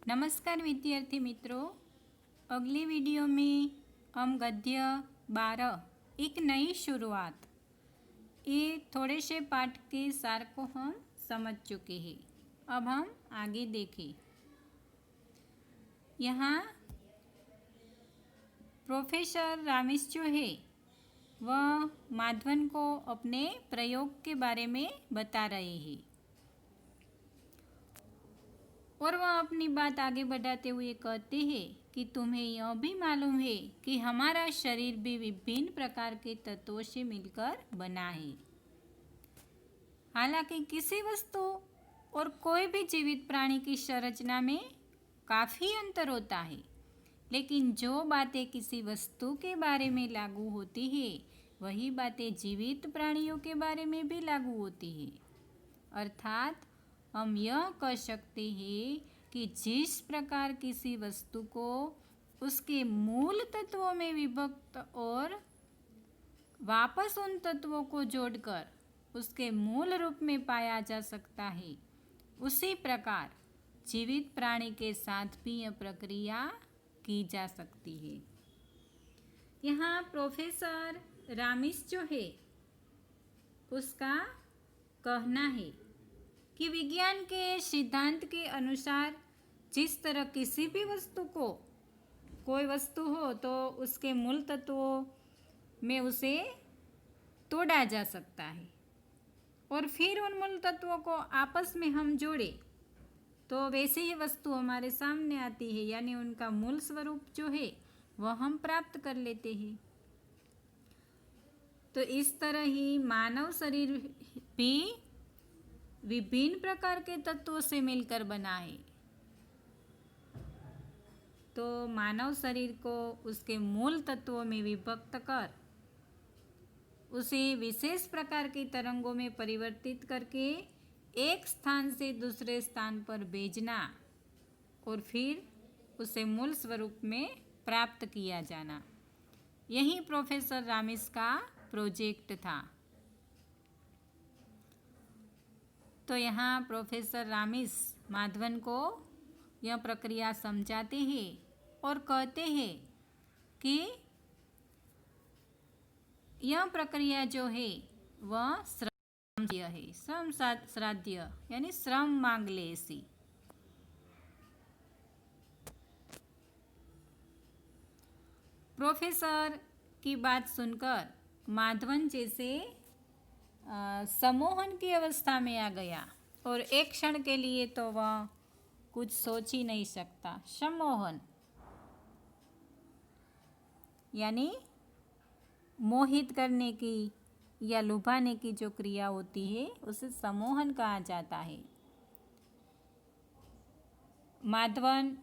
नमस्कार विद्यार्थी मित्रों, अगली वीडियो में हम गद्य 12 एक नई शुरुआत ये थोड़े से पाठ के सार को हम समझ चुके हैं। अब हम आगे देखें। यहाँ प्रोफेसर रामेश जो है वह माधवन को अपने प्रयोग के बारे में बता रहे हैं और वह अपनी बात आगे बढ़ाते हुए कहते हैं कि तुम्हें यह भी मालूम है कि हमारा शरीर भी विभिन्न प्रकार के तत्वों से मिलकर बना है। हालांकि किसी वस्तु और कोई भी जीवित प्राणी की संरचना में काफ़ी अंतर होता है, लेकिन जो बातें किसी वस्तु के बारे में लागू होती है वही बातें जीवित प्राणियों के बारे में भी लागू होती है। अर्थात हम यह कह सकते हैं कि जिस प्रकार किसी वस्तु को उसके मूल तत्वों में विभक्त और वापस उन तत्वों को जोड़कर उसके मूल रूप में पाया जा सकता है, उसी प्रकार जीवित प्राणी के साथ भी यह प्रक्रिया की जा सकती है। यहाँ प्रोफेसर रामेश जो है उसका कहना है कि विज्ञान के सिद्धांत के अनुसार जिस तरह किसी भी वस्तु को कोई वस्तु हो तो उसके मूल तत्वों में उसे तोड़ा जा सकता है और फिर उन मूल तत्वों को आपस में हम जोड़े तो वैसे ही वस्तु हमारे सामने आती है, यानी उनका मूल स्वरूप जो है वह हम प्राप्त कर लेते हैं। तो इस तरह ही मानव शरीर भी विभिन्न प्रकार के तत्वों से मिलकर बना है। तो मानव शरीर को उसके मूल तत्वों में विभक्त कर उसे विशेष प्रकार की तरंगों में परिवर्तित करके एक स्थान से दूसरे स्थान पर भेजना और फिर उसे मूल स्वरूप में प्राप्त किया जाना, यही प्रोफेसर रामेश का प्रोजेक्ट था। तो यहाँ प्रोफेसर रामेश माधवन को यह प्रक्रिया समझाते हैं और कहते हैं कि यह प्रक्रिया जो है वह श्रम है, श्रम श्राद्य यानी श्रम मांग ले ऐसी। प्रोफेसर की बात सुनकर माधवन जैसे सम्मोहन की अवस्था में आ गया और एक क्षण के लिए तो वह कुछ सोच ही नहीं सकता। सम्मोहन यानी मोहित करने की या लुभाने की जो क्रिया होती है उसे सम्मोहन कहा जाता है। माधवन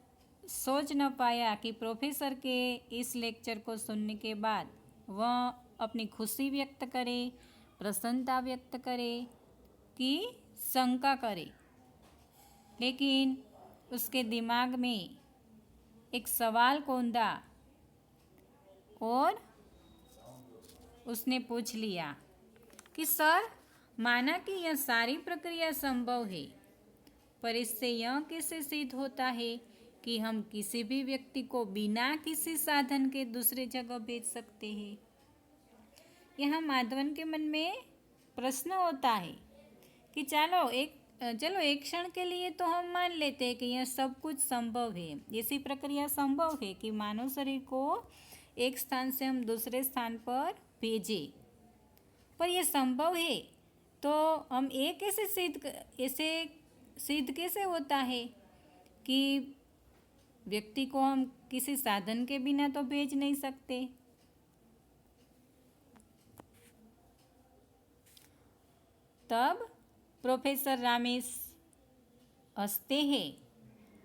सोच न पाया कि प्रोफेसर के इस लेक्चर को सुनने के बाद वह अपनी खुशी व्यक्त करे, प्रसन्नता व्यक्त करे कि शंका करे, लेकिन उसके दिमाग में एक सवाल कौंधा और उसने पूछ लिया कि सर, माना कि यह सारी प्रक्रिया संभव है, पर इससे यह कैसे सिद्ध होता है कि हम किसी भी व्यक्ति को बिना किसी साधन के दूसरे जगह भेज सकते हैं। यहाँ माधवन के मन में प्रश्न होता है कि चलो एक क्षण के लिए तो हम मान लेते हैं कि यह सब कुछ संभव है, ऐसी प्रक्रिया संभव है कि मानव शरीर को एक स्थान से हम दूसरे स्थान पर भेजें, पर यह संभव है तो हम ऐसे सिद्ध कैसे होता है कि व्यक्ति को हम किसी साधन के बिना तो भेज नहीं सकते। तब प्रोफेसर रामेश हंसते हैं,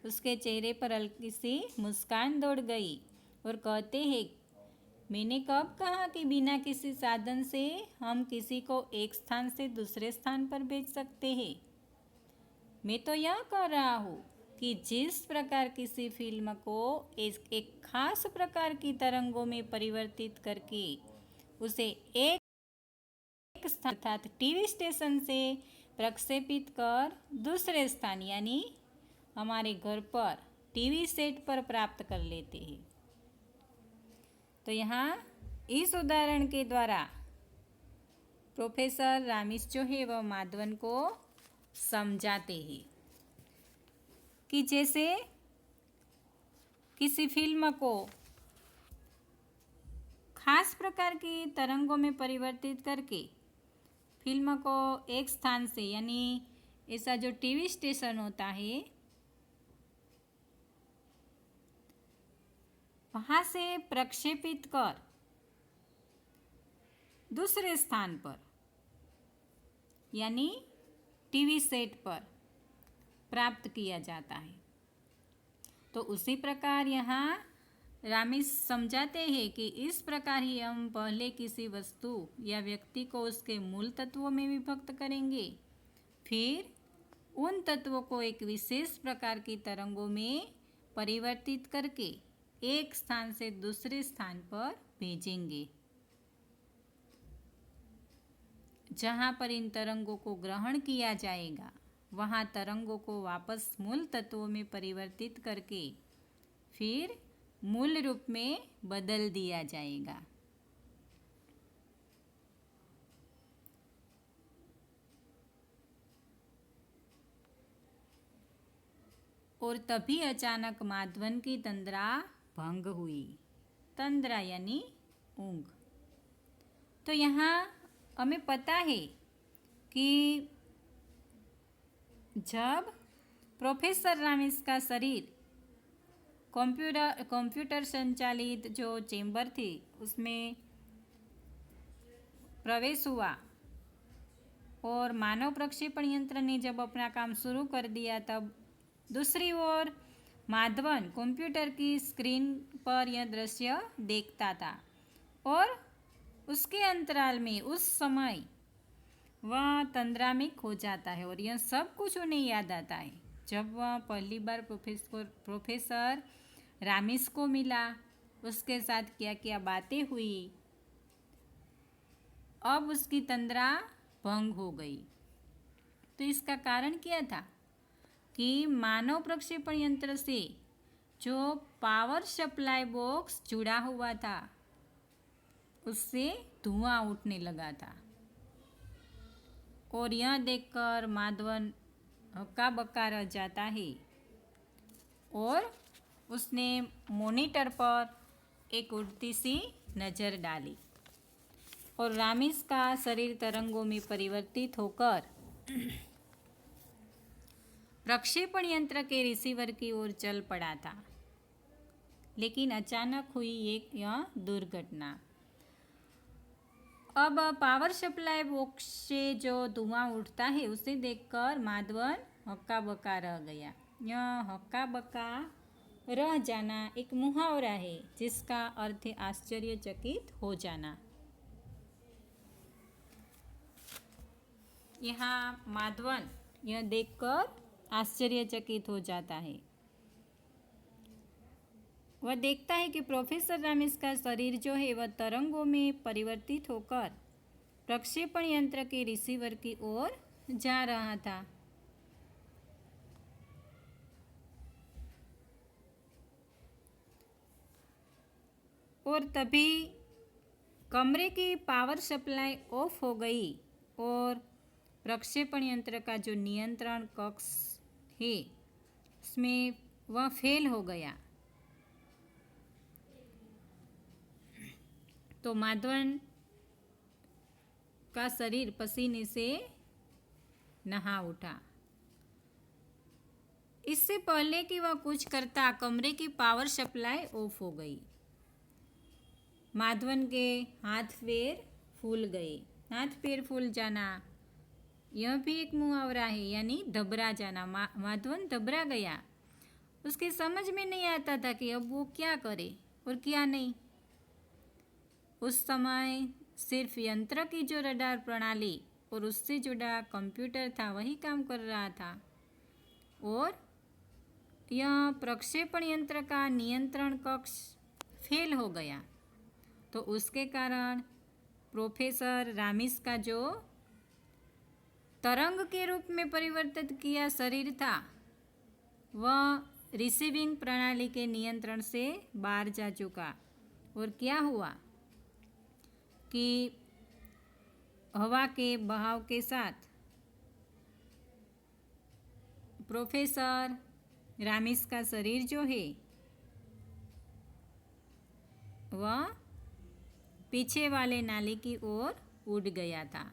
उसके चेहरे पर हल्की सी मुस्कान दौड़ गई और कहते हैं, मैंने कब कहा कि बिना किसी साधन से हम किसी को एक स्थान से दूसरे स्थान पर भेज सकते हैं। मैं तो यह कह रहा हूँ कि जिस प्रकार किसी फिल्म को एक खास प्रकार की तरंगों में परिवर्तित करके उसे एक स्थान अर्थात टीवी स्टेशन से प्रक्षेपित कर दूसरे स्थान यानी हमारे घर पर टीवी सेट पर प्राप्त कर लेते हैं। तो यहाँ इस उदाहरण के द्वारा प्रोफेसर रामिस जो है वह माधवन को समझाते हैं कि जैसे किसी फिल्म को खास प्रकार की तरंगों में परिवर्तित करके फिल्म को एक स्थान से, यानी ऐसा जो टीवी स्टेशन होता है वहाँ से प्रक्षेपित कर दूसरे स्थान पर, यानी टीवी सेट पर प्राप्त किया जाता है। तो उसी प्रकार यहाँ रामिस समझाते हैं कि इस प्रकार ही हम पहले किसी वस्तु या व्यक्ति को उसके मूल तत्वों में विभक्त करेंगे, फिर उन तत्वों को एक विशेष प्रकार की तरंगों में परिवर्तित करके एक स्थान से दूसरे स्थान पर भेजेंगे, जहाँ पर इन तरंगों को ग्रहण किया जाएगा वहाँ तरंगों को वापस मूल तत्वों में परिवर्तित करके फिर मूल रूप में बदल दिया जाएगा। और तभी अचानक माधवन की तंद्रा भंग हुई। तंद्रा यानी ऊंघ। तो यहाँ हमें पता है कि जब प्रोफेसर रामिस का शरीर कंप्यूटर संचालित जो चेंबर थी उसमें प्रवेश हुआ और मानव प्रक्षेपण यंत्र ने जब अपना काम शुरू कर दिया, तब दूसरी ओर माधवन कंप्यूटर की स्क्रीन पर यह दृश्य देखता था और उसके अंतराल में उस समय वह तंद्रा में खो जाता है और यह सब कुछ उन्हें याद आता है। जब वह पहली बार प्रोफेसर रामिस को मिला, उसके साथ क्या क्या बातें हुई, अब उसकी तंद्रा भंग हो गई। तो इसका कारण क्या था कि मानव प्रक्षेपण यंत्र से जो पावर सप्लाई बॉक्स जुड़ा हुआ था उससे धुआं उठने लगा था और यह देखकर माधवन हक्का बक्का रह जाता है और उसने मॉनिटर पर एक उड़ती सी नज़र डाली और रामिस का शरीर तरंगों में परिवर्तित होकर प्रक्षेपण यंत्र के रिसीवर की ओर चल पड़ा था। लेकिन अचानक हुई एक यह दुर्घटना। अब पावर सप्लाई बॉक्स से जो धुआं उठता है उसे देखकर माधवन हक्का बक्का रह गया। यह हक्का बक्का रह जाना एक मुहावरा है जिसका अर्थ है आश्चर्यचकित हो जाना। यहाँ माधवन यह देखकर आश्चर्यचकित हो जाता है। वह देखता है कि प्रोफेसर रामिस का शरीर जो है वह तरंगों में परिवर्तित होकर प्रक्षेपण यंत्र के रिसीवर की ओर जा रहा था। और तभी कमरे की पावर सप्लाई ऑफ हो गई और प्रक्षेपण यंत्र का जो नियंत्रण कक्ष है उसमें वह फेल हो गया। तो माधवन का शरीर पसीने से नहा उठा। इससे पहले कि वह कुछ करता, कमरे की पावर सप्लाई ऑफ हो गई। माधवन के हाथ पैर फूल गए। हाथ पैर फूल जाना यह भी एक मुहावरा है, यानी घबरा जाना। माधवन घबरा गया। उसके समझ में नहीं आता था कि अब वो क्या करे और क्या नहीं। उस समय सिर्फ यंत्र की जो रडार प्रणाली और उससे जुड़ा कंप्यूटर था वही काम कर रहा था और यह प्रक्षेपण यंत्र का नियंत्रण कक्ष फेल हो गया। तो उसके कारण प्रोफेसर रामिस का जो तरंग के रूप में परिवर्तित किया शरीर था वह रिसीविंग प्रणाली के नियंत्रण से बाहर जा चुका और क्या हुआ कि हवा के बहाव के साथ प्रोफेसर रामिस का शरीर जो है वह पीछे वाले नाले की ओर उड़ गया था।